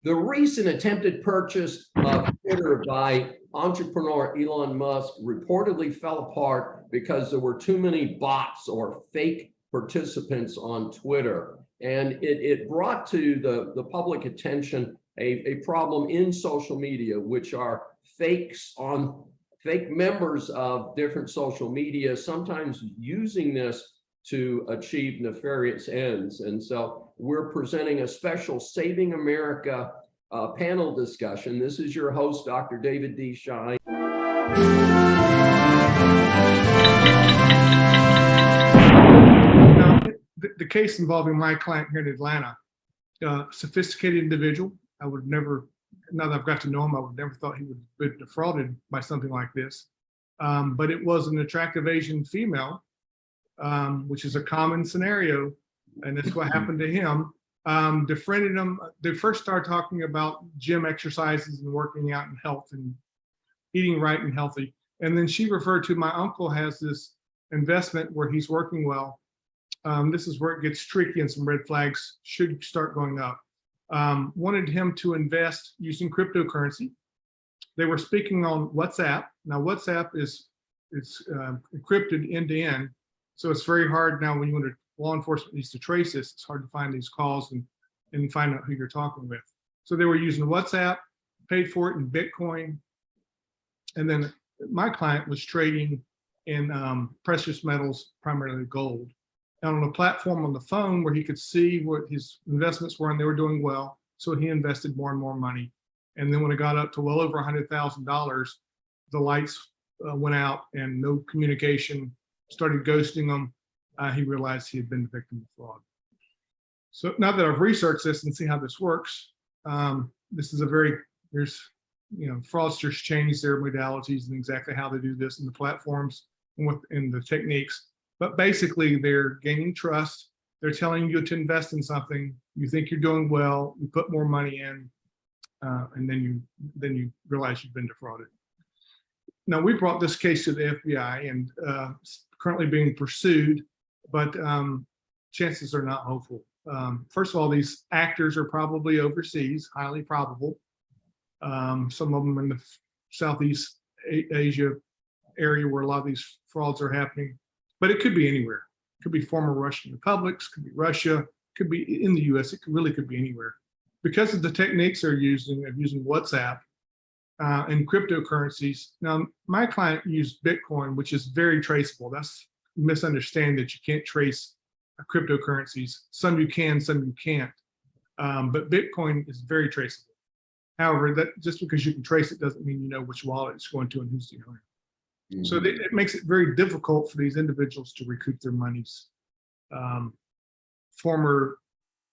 The recent attempted purchase of Twitter by entrepreneur Elon Musk reportedly fell apart because there were too many bots or fake participants on Twitter. And it brought to the public attention a problem in social media, which are fake members of different social media, sometimes using this to achieve nefarious ends. And so we're presenting a special Saving America panel discussion. This is your host, Dr. David D. Shine. Now, the case involving my client here in Atlanta, sophisticated individual. I would never, now that I've got to know him, I would never thought he would have been defrauded by something like this. But it was an attractive Asian female, which is a common scenario, and that's what happened to him. Befriended him. They first started talking about gym exercises and working out and health and eating right and healthy. And then she referred to, my uncle has this investment where he's working well. This is where it gets tricky and some red flags should start going up. Wanted him to invest using cryptocurrency. They were speaking on WhatsApp. Now WhatsApp is encrypted end to end. So it's very hard now when you want to, law enforcement needs to trace this. It's hard to find these calls and find out who you're talking with. So they were using WhatsApp, paid for it in Bitcoin. And then my client was trading in precious metals, primarily gold. And on a platform on the phone where he could see what his investments were and they were doing well. So he invested more and more money. And then when it got up to well over $100,000, the lights went out and no communication, started ghosting him. He realized he had been the victim of fraud. So now that I've researched this and see how this works, this is fraudsters change their modalities and exactly how they do this in the platforms and in the techniques. But basically they're gaining trust. They're telling you to invest in something. You think you're doing well, you put more money in, and then you realize you've been defrauded. Now we brought this case to the FBI and currently being pursued, but chances are not hopeful. First of all, these actors are probably overseas, highly probable. Some of them in the Southeast Asia area where a lot of these frauds are happening, but it could be anywhere. It could be former Russian republics, could be Russia, could be in the US, it really could be anywhere. Because of the techniques they're using WhatsApp and cryptocurrencies. Now, my client used Bitcoin, which is very traceable. That's misunderstanding that you can't trace cryptocurrencies. Some you can, some you can't. But Bitcoin is very traceable. However, that just because you can trace it doesn't mean you know which wallet it's going to and who's the owner. Mm-hmm. So it makes it very difficult for these individuals to recoup their monies. Former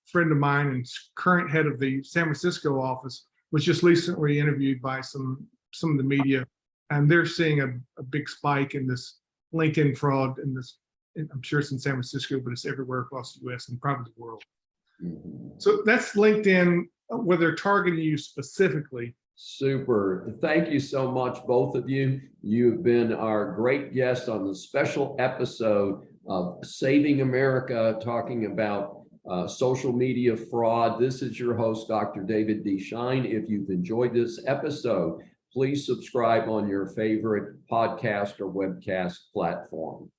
friend of mine and current head of the San Francisco office was just recently interviewed by some of the media, and they're seeing a big spike in this LinkedIn fraud. I'm sure it's in San Francisco, but it's everywhere across the US and probably the world. Mm-hmm. So that's LinkedIn, where they're targeting you specifically. Super. Thank you so much, both of you. You've been our great guests on the special episode of Saving America, talking about social media fraud. This is your host, Dr. David D. Shine. If you've enjoyed this episode, please subscribe on your favorite podcast or webcast platform.